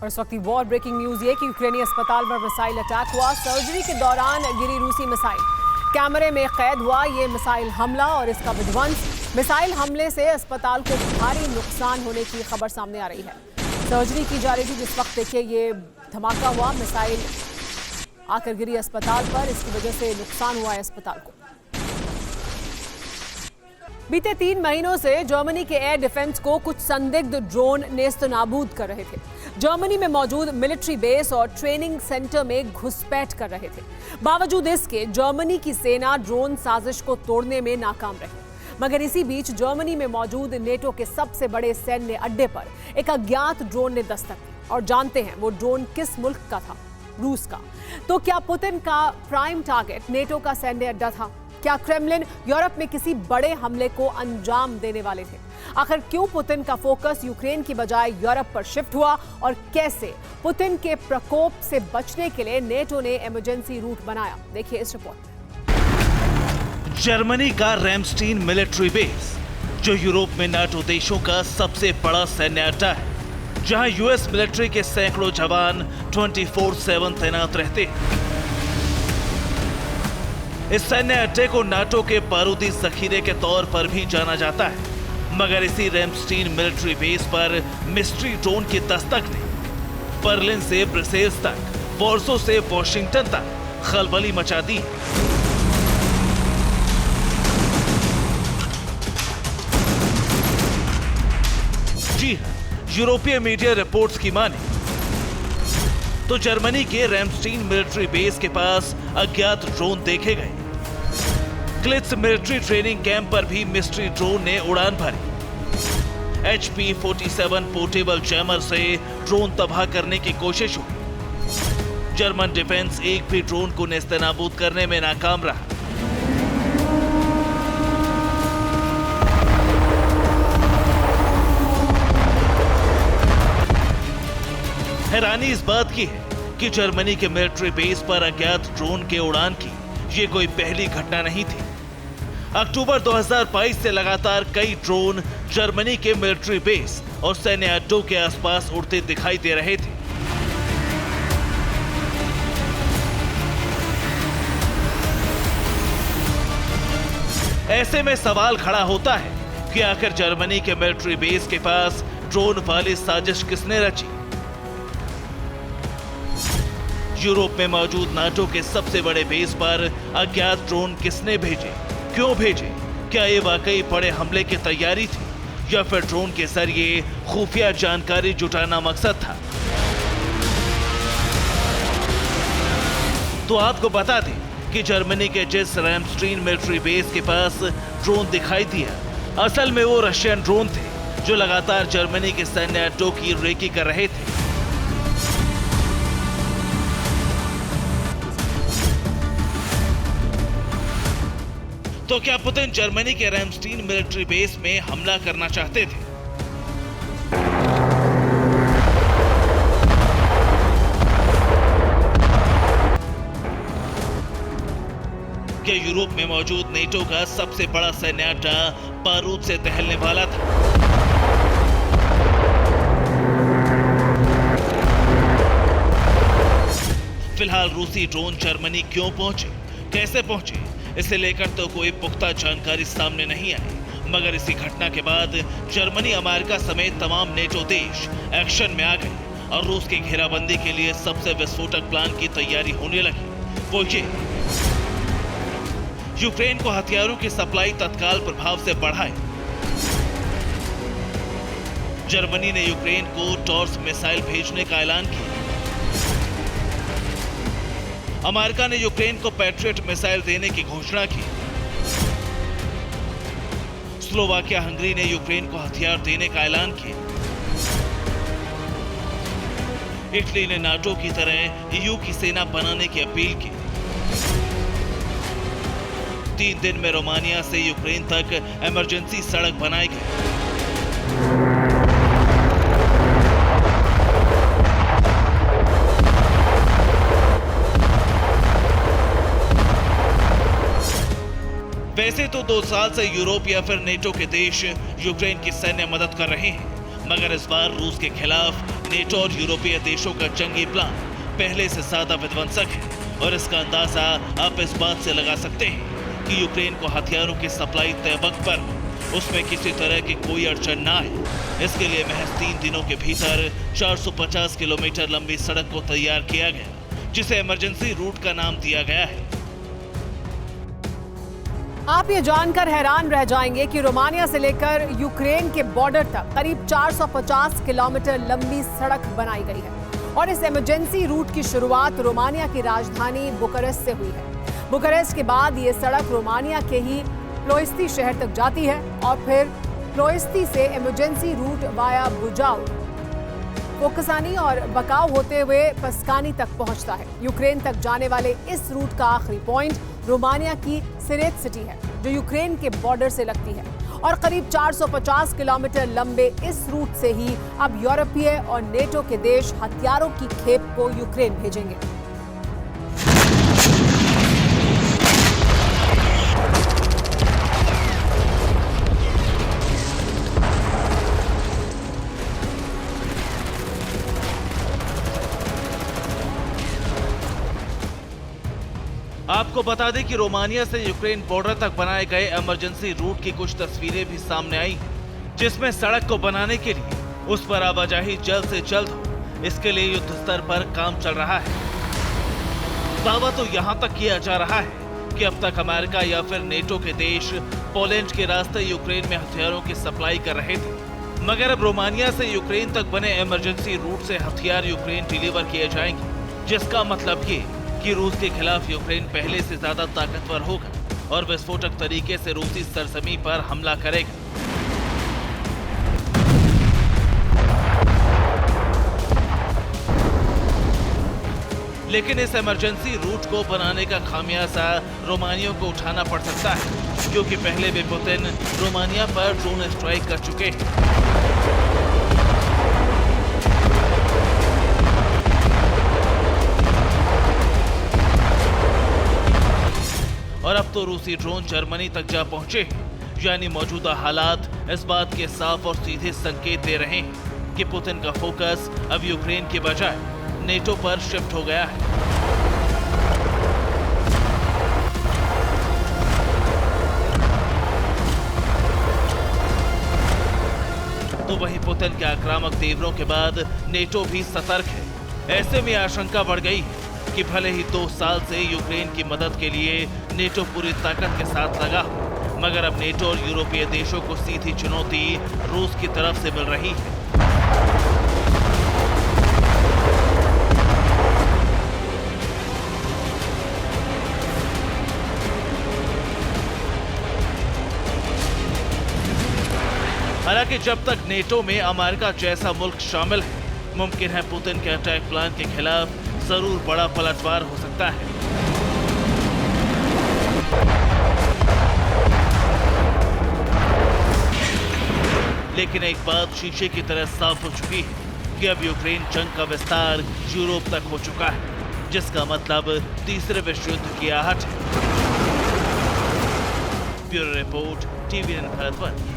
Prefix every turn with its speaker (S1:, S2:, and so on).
S1: और इस वक्त वॉर ब्रेकिंग न्यूज ये कि यूक्रेनी अस्पताल पर मिसाइल अटैक हुआ। सर्जरी के दौरान गिरी रूसी मिसाइल कैमरे में कैद हुआ ये मिसाइल हमला और इसका विध्वंस। मिसाइल हमले से अस्पताल को भारी नुकसान होने की खबर सामने आ रही है। सर्जरी की जा रही थी जिस वक्त देखिए ये धमाका हुआ, मिसाइल आकर गिरी अस्पताल पर, इसकी वजह से नुकसान हुआ है अस्पताल को। बीते 3 महीनों से जर्मनी के एयर डिफेंस को कुछ संदिग्ध ड्रोन नेस्तनाबूद कर रहे थे। जर्मनी में मौजूद मिलिट्री बेस और ट्रेनिंग सेंटर में घुसपैठ कर रहे थे। बावजूद इसके जर्मनी की सेना ड्रोन साजिश को तोड़ने में नाकाम रही। मगर इसी बीच जर्मनी में मौजूद नेटो के सबसे बड़े सैन्य अड्डे पर एक अज्ञात ड्रोन ने दस्तक दी और जानते हैं वो ड्रोन किस मुल्क का था? रूस का। तो क्या पुतिन का प्राइम टारगेट नेटो का सैन्य अड्डा था? क्या क्रेमलिन यूरोप में किसी बड़े हमले को अंजाम देने वाले थे? आखिर क्यों पुतिन का फोकस यूक्रेन की बजाय यूरोप पर शिफ्ट हुआ और कैसे पुतिन के प्रकोप से बचने के लिए नेटो ने इमरजेंसी रूट बनाया? देखिए इस रिपोर्ट में।
S2: जर्मनी का रैमस्टीन मिलिट्री बेस, जो यूरोप में नाटो देशों का सबसे बड़ा सैन्य अड्डा है, जहां यूएस मिलिट्री के सैकड़ों जवान 24/7 तैनात रहते हैं। इस सैन्य अड्डे को नाटो के बारूदी जखीरे के तौर पर भी जाना जाता है। मगर इसी रैमस्टीन मिलिट्री बेस पर मिस्ट्री ड्रोन की दस्तक ने बर्लिन से ब्रसेल्स तक, वॉर्सो से वॉशिंगटन तक खलबली मचा दी। जी हां, यूरोपीय मीडिया रिपोर्ट्स की माने तो जर्मनी के रैमस्टीन मिलिट्री बेस के पास अज्ञात ड्रोन देखे गए। क्लिट्स मिलिट्री ट्रेनिंग कैंप पर भी मिस्ट्री ड्रोन ने उड़ान भरी। HP-47 पोर्टेबल जैमर से ड्रोन तबाह करने की कोशिश हुई। जर्मन डिफेंस एक भी ड्रोन को नेस्तनाबूद करने में नाकाम रहा। हैरानी इस बात की है कि जर्मनी के मिलिट्री बेस पर अज्ञात ड्रोन के उड़ान की ये कोई पहली घटना नहीं थी। अक्टूबर 2022 से लगातार कई ड्रोन जर्मनी के मिलिट्री बेस और सैन्य अड्डों के आसपास उड़ते दिखाई दे रहे थे। ऐसे में सवाल खड़ा होता है कि आखिर जर्मनी के मिलिट्री बेस के पास ड्रोन वाली साजिश किसने रची? यूरोप में मौजूद नाटो के सबसे बड़े बेस पर अज्ञात ड्रोन किसने भेजे? क्यों भेजे? क्या ये वाकई बड़े हमले की तैयारी थी या फिर ड्रोन के जरिए खुफिया जानकारी जुटाना मकसद था? तो आपको बता दें कि जर्मनी के जिस रैमस्टीन मिलिट्री बेस के पास ड्रोन दिखाई दिया, असल में वो रशियन ड्रोन थे जो लगातार जर्मनी के सैन्य अड्डों की रेकी कर रहे थे। तो क्या पुतिन जर्मनी के रैमस्टीन मिलिट्री बेस में हमला करना चाहते थे? क्या यूरोप में मौजूद नेटो का सबसे बड़ा सैन्य अड्डा बारूद से दहलने वाला था? फिलहाल रूसी ड्रोन जर्मनी क्यों पहुंचे, कैसे पहुंचे, इसे लेकर तो कोई पुख्ता जानकारी सामने नहीं आई। मगर इसी घटना के बाद जर्मनी, अमेरिका समेत तमाम नेटो देश एक्शन में आ गए और रूस की घेराबंदी के लिए सबसे विस्फोटक प्लान की तैयारी होने लगी। वो ये, यूक्रेन को हथियारों की सप्लाई तत्काल प्रभाव से बढ़ाए। जर्मनी ने यूक्रेन को टॉर्स मिसाइल भेजने का ऐलान किया। अमेरिका ने यूक्रेन को पैट्रियट मिसाइल देने की घोषणा की। स्लोवाकिया, हंगरी ने यूक्रेन को हथियार देने का ऐलान किया। इटली ने नाटो की तरह ईयू की सेना बनाने की अपील की। 3 दिन में रोमानिया से यूक्रेन तक इमरजेंसी सड़क बनाई गई। वैसे तो 2 साल से यूरोप या फिर नेटो के देश यूक्रेन की सैन्य मदद कर रहे हैं, मगर इस बार रूस के खिलाफ नेटो और यूरोपीय देशों का जंगी प्लान पहले से ज्यादा विध्वंसक है और इसका अंदाजा आप इस बात से लगा सकते हैं कि यूक्रेन को हथियारों की सप्लाई तय वक्त पर हो, उसमें किसी तरह की कोई अड़चन ना आए। इसके लिए महज 3 दिनों के भीतर 450 किलोमीटर लंबी सड़क को तैयार किया गया, जिसे इमरजेंसी रूट का नाम दिया गया है।
S1: आप ये जानकर हैरान रह जाएंगे कि रोमानिया से लेकर यूक्रेन के बॉर्डर तक करीब 450 किलोमीटर लंबी सड़क बनाई गई है और इस इमरजेंसी रूट की शुरुआत रोमानिया की राजधानी बुकारेस्ट से हुई है। बुकारेस्ट के बाद ये सड़क रोमानिया के ही प्लोइस्ती शहर तक जाती है और फिर प्लोइस्ती से इमरजेंसी रूट वाया बुजाउ, फोकसानी और बकाव होते हुए पस्कानी तक पहुंचता है। यूक्रेन तक जाने वाले इस रूट का आखिरी पॉइंट रोमानिया की सिरेट सिटी है, जो यूक्रेन के बॉर्डर से लगती है और करीब 450 किलोमीटर लंबे इस रूट से ही अब यूरोपीय और नेटो के देश हथियारों की खेप को यूक्रेन भेजेंगे।
S2: आपको बता दें कि रोमानिया से यूक्रेन बॉर्डर तक बनाए गए इमरजेंसी रूट की कुछ तस्वीरें भी सामने आई, जिसमें सड़क को बनाने के लिए उस पर आवाजाही जल्द से जल्द हो, इसके लिए युद्ध स्तर पर काम चल रहा है। दावा तो यहां तक किया जा रहा है कि अब तक अमेरिका या फिर नेटो के देश पोलैंड के रास्ते यूक्रेन में हथियारों की सप्लाई कर रहे थे, मगर अब रोमानिया से यूक्रेन तक बने इमरजेंसी रूट से हथियार यूक्रेन डिलीवर किए जाएंगे, जिसका मतलब ये कि रूस के खिलाफ यूक्रेन पहले से ज्यादा ताकतवर होगा और विस्फोटक तरीके से रूसी सरजमी पर हमला करेगा। लेकिन इस इमरजेंसी रूट को बनाने का खामियाजा रोमानियों को उठाना पड़ सकता है, क्योंकि पहले भी पुतिन रोमानिया पर ड्रोन स्ट्राइक कर चुके हैं। और अब तो रूसी ड्रोन जर्मनी तक जा पहुंचे, यानी मौजूदा हालात इस बात के साफ और सीधे संकेत दे रहे हैं कि पुतिन का फोकस अब यूक्रेन के बजाय नेटो पर शिफ्ट हो गया है। तो वहीं पुतिन के आक्रामक तेवरों के बाद नेटो भी सतर्क है। ऐसे में आशंका बढ़ गई है कि भले ही 2 साल से यूक्रेन की मदद के लिए नेटो पूरी ताकत के साथ लगा, मगर अब नेटो और यूरोपीय देशों को सीधी चुनौती रूस की तरफ से मिल रही है। हालांकि जब तक नेटो में अमेरिका जैसा मुल्क शामिल है, मुमकिन है पुतिन के अटैक प्लान के खिलाफ जरूर बड़ा पलटवार हो सकता है। लेकिन एक बात शीशे की तरह साफ हो चुकी है कि अब यूक्रेन जंग का विस्तार यूरोप तक हो चुका है, जिसका मतलब तीसरे विश्व युद्ध की आहट है। Bureau report, TVN Bharat.